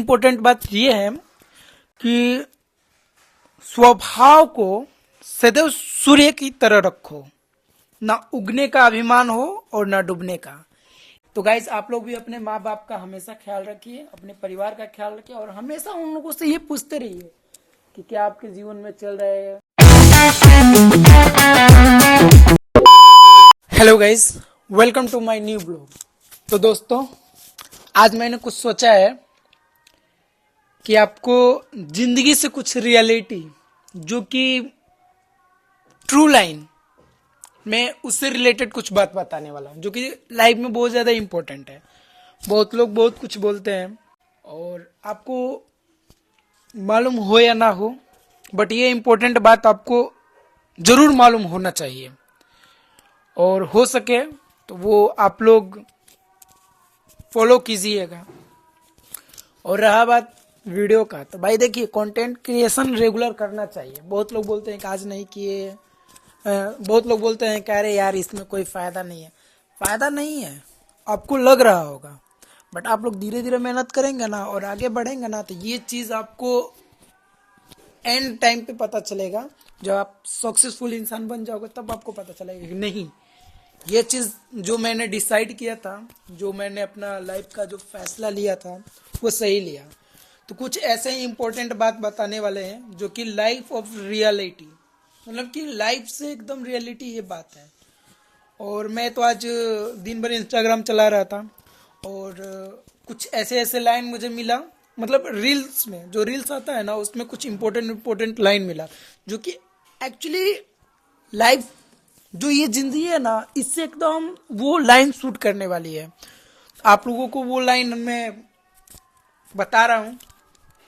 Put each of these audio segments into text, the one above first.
Important बात यह है कि स्वभाव को सदैव सूर्य की तरह रखो, ना उगने का अभिमान हो और ना डूबने का। तो गाइस, आप लोग भी अपने माँ बाप का हमेशा ख्याल रखिए, अपने परिवार का ख्याल रखिए और हमेशा उन लोगों से ये पूछते रहिए कि क्या आपके जीवन में चल रहा है। Hello guys, welcome to my new blog. तो दोस्तों, आज मैंने कुछ सोचा है कि आपको जिंदगी से कुछ रियलिटी, जो कि ट्रू लाइन, मैं उससे रिलेटेड कुछ बात बताने वाला हूँ, जो कि लाइफ में बहुत ज़्यादा इम्पोर्टेंट है। बहुत लोग बहुत कुछ बोलते हैं और आपको मालूम हो या ना हो, बट ये इम्पोर्टेंट बात आपको ज़रूर मालूम होना चाहिए और हो सके तो वो आप लोग फॉलो कीजिएगा। और रहा बात वीडियो का, तो भाई देखिए, कंटेंट क्रिएशन रेगुलर करना चाहिए। बहुत लोग बोलते हैं कि आज नहीं किए, बहुत लोग बोलते हैं कि अरे यार इसमें कोई फ़ायदा नहीं है। फ़ायदा नहीं है, आपको लग रहा होगा, बट आप लोग धीरे धीरे मेहनत करेंगे ना और आगे बढ़ेंगे ना, तो ये चीज़ आपको एंड टाइम पे पता चलेगा। जब आप सक्सेसफुल इंसान बन जाओगे तब आपको पता चलेगा कि नहीं, ये चीज़ जो मैंने डिसाइड किया था, जो मैंने अपना लाइफ का जो फैसला लिया था, वो सही लिया। तो कुछ ऐसे ही इम्पोर्टेंट बात बताने वाले हैं जो कि लाइफ ऑफ रियलिटी, मतलब कि लाइफ से एकदम रियलिटी ये बात है। और मैं तो आज दिन भर इंस्टाग्राम चला रहा था और कुछ ऐसे ऐसे लाइन मुझे मिला, मतलब रील्स में जो रील्स आता है ना, उसमें कुछ इम्पोर्टेंट लाइन मिला, जो कि एक्चुअली लाइफ, जो ये जिंदगी है ना, इससे एकदम वो लाइन शूट करने वाली है। आप लोगों को वो लाइन मैं बता रहा हूँ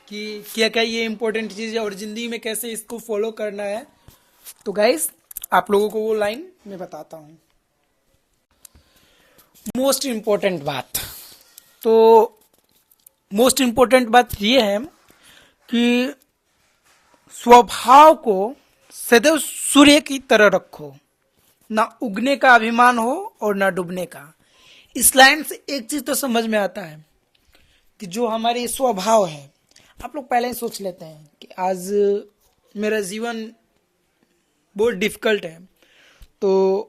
कि क्या क्या ये इम्पोर्टेंट चीज़ है और ज़िंदगी में कैसे इसको फॉलो करना है। तो गाइस, आप लोगों को वो लाइन मैं बताता हूँ। मोस्ट इम्पोर्टेंट बात, तो मोस्ट इम्पोर्टेंट बात ये है कि स्वभाव को सदैव सूर्य की तरह रखो, ना उगने का अभिमान हो और ना डूबने का। इस लाइन से एक चीज़ तो समझ में आता है कि जो हमारे स्वभाव है, आप लोग पहले ही सोच लेते हैं कि आज मेरा जीवन बहुत डिफिकल्ट है, तो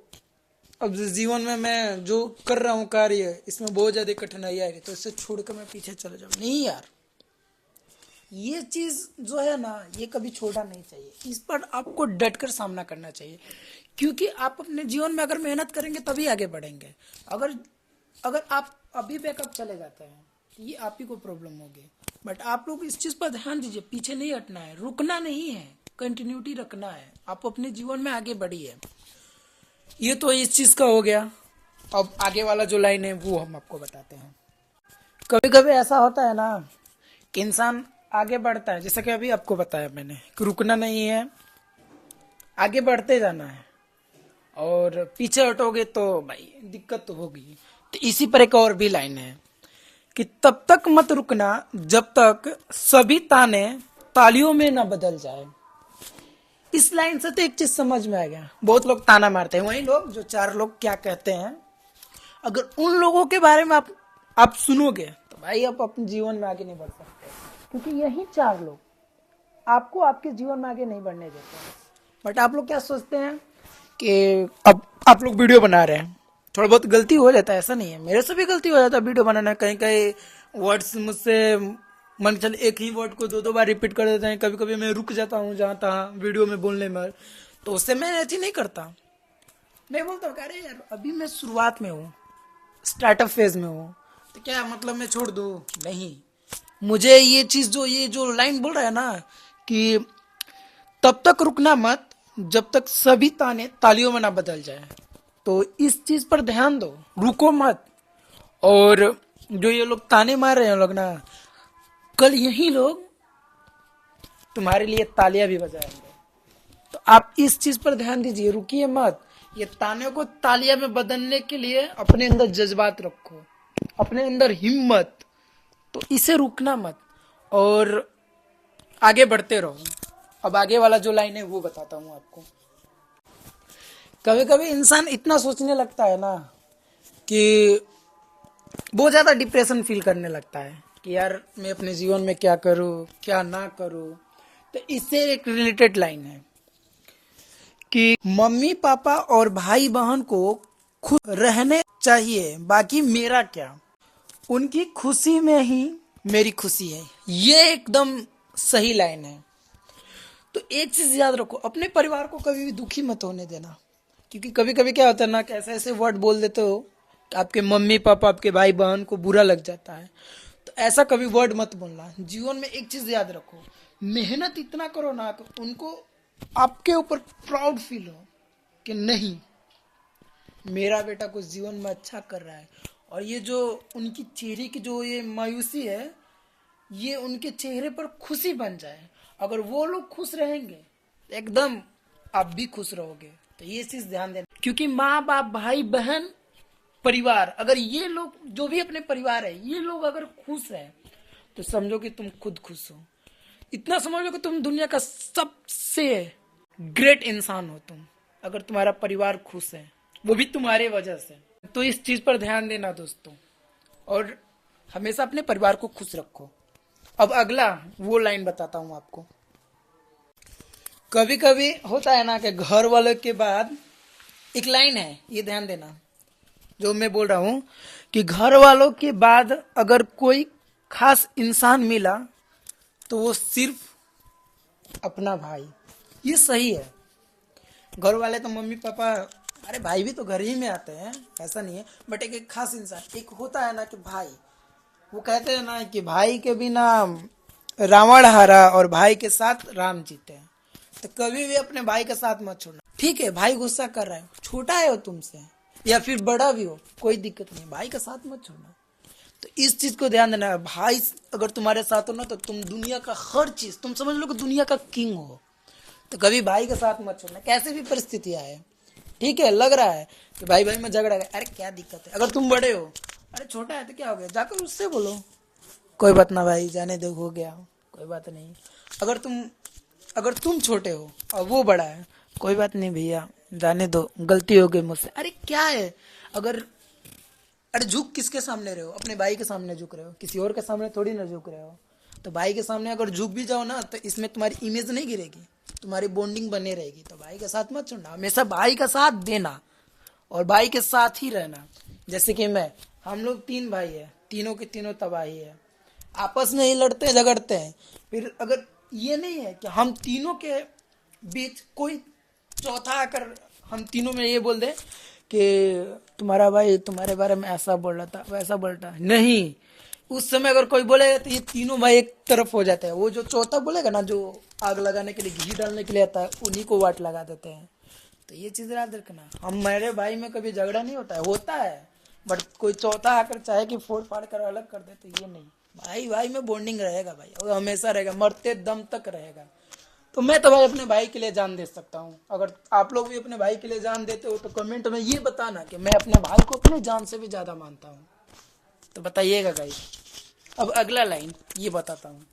अब जीवन में मैं जो कर रहा हूँ कार्य, इसमें बहुत ज़्यादा कठिनाई आ रही है, तो इससे छोड़कर मैं पीछे चले जाऊँ। नहीं यार, ये चीज़ जो है ना, ये कभी छोड़ना नहीं चाहिए। इस पर आपको डटकर सामना करना चाहिए, क्योंकि आप अपने जीवन में अगर मेहनत करेंगे तभी आगे बढ़ेंगे। अगर अगर आप अभी बैकअप चले जाते हैं तो ये आप ही को प्रॉब्लम होगी। बट आप लोग इस चीज़ पर ध्यान दीजिए, पीछे नहीं हटना है, रुकना नहीं है, कंटिन्यूटी रखना है। आप अपने जीवन में आगे बढ़िए। ये तो इस चीज़ का हो गया। अब आगे वाला जो लाइन है वो हम आपको बताते हैं। कभी कभी ऐसा होता है ना कि इंसान आगे बढ़ता है, जैसा कि अभी आपको बताया मैंने कि रुकना नहीं है, आगे बढ़ते जाना है। और पीछे हटोगे तो भाई दिक्कत तो होगी। तो इसी पर एक और भी लाइन है कि तब तक मत रुकना जब तक सभी ताने तालियों में ना बदल जाए। इस लाइन से तो एक चीज समझ में आ गया। बहुत लोग ताना मारते हैं, वही लोग जो चार लोग क्या कहते हैं, अगर उन लोगों के बारे में आप सुनोगे तो भाई आप अपने जीवन में आगे नहीं बढ़ सकते, क्योंकि यही चार लोग आपको आपके जीवन में आगे नहीं बढ़ने देते हैं। बट आप लोग क्या सोचते हैं कि अब आप लोग वीडियो बना रहे हैं, थोड़ा बहुत गलती हो जाता है, ऐसा नहीं है, मेरे से भी गलती हो जाता है वीडियो बनाना। कहीं कहीं वर्ड्स मुझसे मन चल एक ही वर्ड को दो दो बार रिपीट कर देते हैं, कभी कभी मैं रुक जाता हूँ जहाँ तहाँ वीडियो में बोलने में, तो उससे मैं ऐसी नहीं करता। मैं बोलता हूँ अरे यार अभी मैं शुरुआत में हूँ, स्टार्टअप फेज में हूँ, तो क्या मतलब मैं छोड़ दूँ? नहीं, मुझे ये चीज़ ये जो लाइन बोल रहा है ना कि तब तक रुकना मत जब तक सभी ताने तालियों में ना बदल जाए, तो इस चीज पर ध्यान दो, रुको मत। और जो ये लोग ताने मार रहे हैं लोग ना, कल यही लोग तुम्हारे लिए तालियां भी बजाएंगे। तो आप इस चीज पर ध्यान दीजिए, रुकिए मत। ये ताने को तालियां में बदलने के लिए अपने अंदर जज्बात रखो, अपने अंदर हिम्मत, तो इसे रुकना मत और आगे बढ़ते रहो। अब आगे वाला जो लाइन है वो बताता हूँ आपको। कभी कभी इंसान इतना सोचने लगता है ना कि बहुत ज़्यादा डिप्रेशन फील करने लगता है कि यार मैं अपने जीवन में क्या करूं क्या ना करूं। तो इससे एक रिलेटेड लाइन है कि मम्मी पापा और भाई बहन को खुश रहने चाहिए, बाकी मेरा क्या। उनकी खुशी में ही मेरी खुशी है। ये एकदम सही लाइन है। तो एक चीज याद रखो, अपने परिवार को कभी भी दुखी मत होने देना। क्योंकि कभी कभी क्या होता है ना कि ऐसे ऐसे वर्ड बोल देते हो कि आपके मम्मी पापा आपके भाई बहन को बुरा लग जाता है। तो ऐसा कभी वर्ड मत बोलना। जीवन में एक चीज याद रखो, मेहनत इतना करो ना कि उनको आपके ऊपर प्राउड फील हो कि नहीं, मेरा बेटा कुछ जीवन में अच्छा कर रहा है। और ये जो उनकी चेहरे की जो ये मायूसी है, ये उनके चेहरे पर खुशी बन जाए। अगर वो लोग खुश रहेंगे एकदम आप भी खुश रहोगे। तो ये चीज ध्यान देना, क्योंकि माँ बाप भाई बहन परिवार, अगर ये लोग जो भी अपने परिवार है ये लोग अगर खुश है तो समझो कि तुम खुद खुश हो। इतना समझो कि तुम दुनिया का सबसे ग्रेट इंसान हो तुम, अगर तुम्हारा परिवार खुश है, वो भी तुम्हारे वजह से। तो इस चीज पर ध्यान देना दोस्तों, और हमेशा अपने परिवार को खुश रखो। अब अगला वो लाइन बताता हूं आपको। कभी कभी होता है ना कि घर वालों के बाद एक लाइन है, ये ध्यान देना जो मैं बोल रहा हूं, कि घर वालों के बाद अगर कोई खास इंसान मिला तो वो सिर्फ अपना भाई। ये सही है। घर वाले तो मम्मी पापा, अरे भाई भी तो घर ही में आते हैं, ऐसा नहीं है। बट एक खास इंसान एक होता है ना कि भाई, वो कहते हैं ना कि भाई के बिना रावण हारा और भाई के साथ राम जीते हैं। तो कभी भी अपने भाई का साथ मत छोड़ना। ठीक है, भाई गुस्सा कर रहा है, छोटा है वो तुमसे या फिर बड़ा भी हो, कोई दिक्कत नहीं, भाई का साथ मत छोड़ना। तो इस चीज को ध्यान देना है। भाई अगर तुम्हारे साथ हो ना तो तुम दुनिया का हर चीज, तुम समझ लो कि दुनिया का किंग हो। तो कभी भाई का साथ मत छोड़ना, कैसे भी परिस्थिति आए। ठीक है, लग रहा है कि भाई भाई में झगड़ा है, अरे क्या दिक्कत है। अगर तुम बड़े हो, अरे छोटा है तो क्या हो गया, जाकर उससे बोलो कोई बात ना भाई, जाने दो, हो गया, कोई बात नहीं। अगर तुम छोटे हो और वो बड़ा है, कोई बात नहीं भैया, जाने दो, गलती हो गई मुझसे, अरे क्या है। अरे झुक किसके सामने रहे हो, अपने भाई के सामने झुक रहे हो, किसी और के सामने थोड़ी ना झुक रहे हो। तो भाई के सामने अगर झुक भी जाओ ना तो इसमें तुम्हारी इमेज नहीं गिरेगी, तुम्हारी बॉन्डिंग बने रहेगी। तो भाई के साथ मत छोड़ना, हमेशा भाई का साथ देना और भाई के साथ ही रहना। जैसे कि हम लोग 3 भाई है, तीनों के तीनों तबाही है, आपस में ही लड़ते झगड़ते हैं। फिर अगर ये नहीं है कि हम तीनों के बीच कोई चौथा आकर हम तीनों में ये बोल दे कि तुम्हारा भाई तुम्हारे बारे में ऐसा बोल रहा था वैसा बोल रहा था, नहीं। उस समय अगर कोई बोलेगा तो ये तीनों भाई एक तरफ हो जाते हैं। वो जो चौथा बोलेगा ना, जो आग लगाने के लिए घी डालने के लिए आता है, उन्हीं को वाट लगा देते हैं। तो ये चीज याद रखना। मेरे भाई में कभी झगड़ा नहीं होता है बट कोई चौथा आकर चाहे कि फोड़ फाड़ कर अलग कर दे, तो ये नहीं। भाई भाई में बॉन्डिंग रहेगा भाई, और हमेशा रहेगा, मरते दम तक रहेगा। तो मैं तो भाई अपने भाई के लिए जान दे सकता हूँ। अगर आप लोग भी अपने भाई के लिए जान देते हो तो कमेंट में ये बताना कि मैं अपने भाई को अपने जान से भी ज्यादा मानता हूँ। तो बताइएगा गाइस। अब अगला लाइन ये बताता हूँ,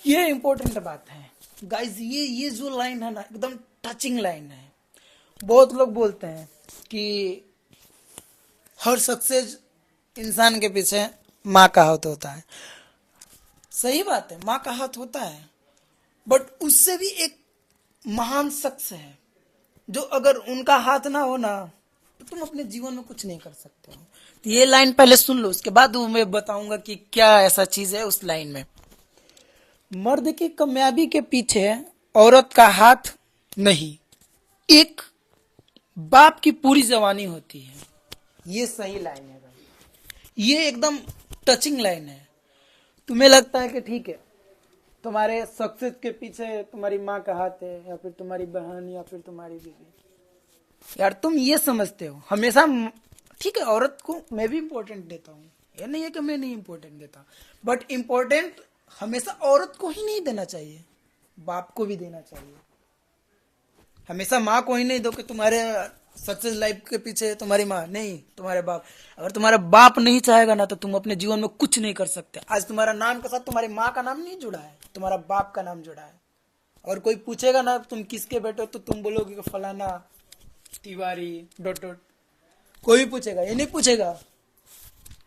ये इंपॉर्टेंट बात है गाइस। ये जो लाइन है ना, एकदम टचिंग लाइन है। बहुत लोग बोलते हैं कि हर सक्सेस इंसान के पीछे माँ का हाथ होता है। सही बात है, माँ का हाथ होता है, बट उससे भी एक महान शख्स है जो अगर उनका हाथ ना हो ना तो तुम अपने जीवन में कुछ नहीं कर सकते हो। तो ये लाइन पहले सुन लो, उसके बाद मैं बताऊंगा कि क्या ऐसा चीज है उस लाइन में। मर्द की कामयाबी के पीछे औरत का हाथ नहीं, एक बाप की पूरी जवानी होती है। ये सही लाइन है भाई, ये एकदम टचिंग लाइन है। तुम्हें लगता है कि ठीक है तुम्हारे सक्सेस के पीछे तुम्हारी माँ का हाथ है या फिर तुम्हारी बहन या फिर तुम्हारी बीवी, यार तुम ये समझते हो हमेशा। ठीक है, औरत को मैं भी इंपॉर्टेंट देता हूँ, ये नहीं है कि मैं नहीं इंपॉर्टेंट देता, बट इंपॉर्टेंट हमेशा औरत को ही नहीं देना चाहिए, बाप को भी देना चाहिए। हमेशा माँ को ही नहीं दो कि तुम्हारे सक्सेस लाइफ के पीछे तुम्हारी माँ नहीं, तुम्हारे बाप। अगर तुम्हारा बाप नहीं चाहेगा ना तो तुम अपने जीवन में कुछ नहीं कर सकते। आज तुम्हारा नाम के साथ तुम्हारी माँ का नाम नहीं जुड़ा है, तुम्हारा बाप का नाम जुड़ा है। और कोई पूछेगा ना तुम किसके बेटे हो तो तुम बोलोगे कि फलाना तिवारी डॉट डॉट। कोई पूछेगा, ये नहीं पूछेगा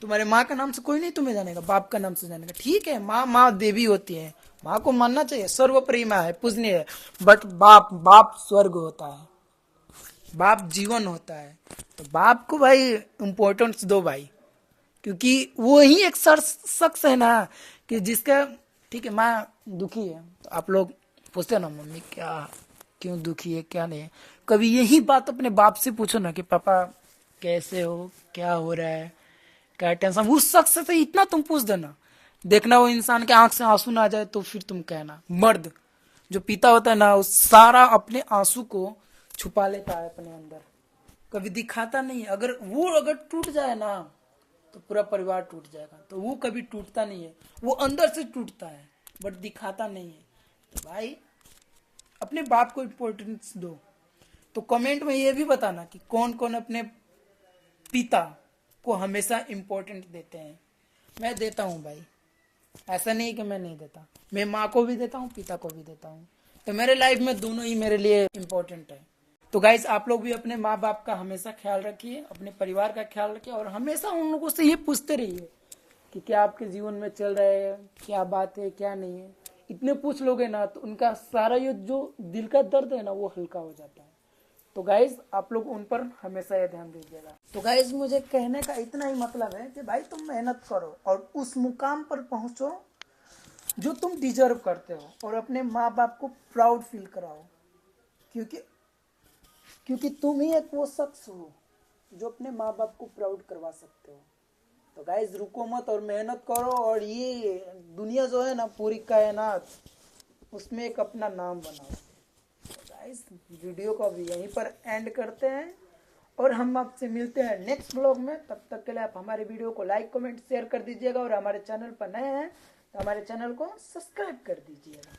तुम्हारे माँ का नाम से कोई नहीं तुम्हें जानेगा, बाप का नाम से जानेगा। ठीक है, माँ माँ देवी होती है, माँ को मानना चाहिए, सर्वोपरि माँ है, पूजनीय है। बट बाप, बाप स्वर्ग होता है, बाप जीवन होता है। तो बाप को भाई इम्पोर्टेंस दो भाई, क्योंकि वो ही एक शख्स है ना कि जिसका, ठीक है माँ दुखी है तो आप लोग पूछते हो ना मम्मी क्या, क्यों दुखी है, क्या नहीं है। कभी यही बात अपने बाप से पूछो ना कि पापा कैसे हो, क्या हो रहा है, क्या टेंशन। उस शख्स से तो इतना तुम पूछ देना, देखना वो इंसान के आंख से आंसू ना आ जाए तो फिर तुम कहना। मर्द जो पिता होता है ना, वो सारा अपने आंसू को छुपा लेता है अपने अंदर, कभी दिखाता नहीं है। अगर टूट जाए ना तो पूरा परिवार टूट जाएगा, तो वो कभी टूटता नहीं है, वो अंदर से टूटता है बट दिखाता नहीं है। तो भाई अपने बाप को इम्पोर्टेंस दो। तो कमेंट में ये भी बताना कि कौन कौन अपने पिता को हमेशा इम्पोर्टेंट देते हैं। मैं देता हूँ भाई, ऐसा नहीं कि मैं नहीं देता, मैं माँ को भी देता हूँ, पिता को भी देता हूँ। तो मेरे लाइफ में दोनों ही मेरे लिए इम्पोर्टेंट है। तो गाइज आप लोग भी अपने माँ बाप का हमेशा ख्याल रखिए, अपने परिवार का ख्याल रखिए, और हमेशा उन लोगों से ये पूछते रहिए कि क्या आपके जीवन में चल रहा है, क्या बात है, क्या नहीं है। इतने पूछ लोगे ना तो उनका सारा ये जो दिल का दर्द है ना वो हल्का हो जाता है। तो गाइज आप लोग उन पर हमेशा ये ध्यान दीजिएगा। तो गाइज मुझे कहने का इतना ही मतलब है कि भाई तुम मेहनत करो और उस मुकाम पर पहुंचो जो तुम डिजर्व करते हो, और अपने माँ बाप को प्राउड फील कराओ, क्योंकि क्योंकि तुम ही एक वो शख्स हो जो अपने माँ बाप को प्राउड करवा सकते हो। तो गाइज रुको मत और मेहनत करो, और ये दुनिया जो है ना, पूरी कायनात, उसमें एक अपना नाम बनाओ। तो गाइज वीडियो को अभी यहीं पर एंड करते हैं, और हम आपसे मिलते हैं नेक्स्ट ब्लॉग में। तब तक के लिए आप हमारे वीडियो को लाइक कमेंट शेयर कर दीजिएगा, और हमारे चैनल पर नए हैं तो हमारे चैनल को सब्सक्राइब कर दीजिएगा।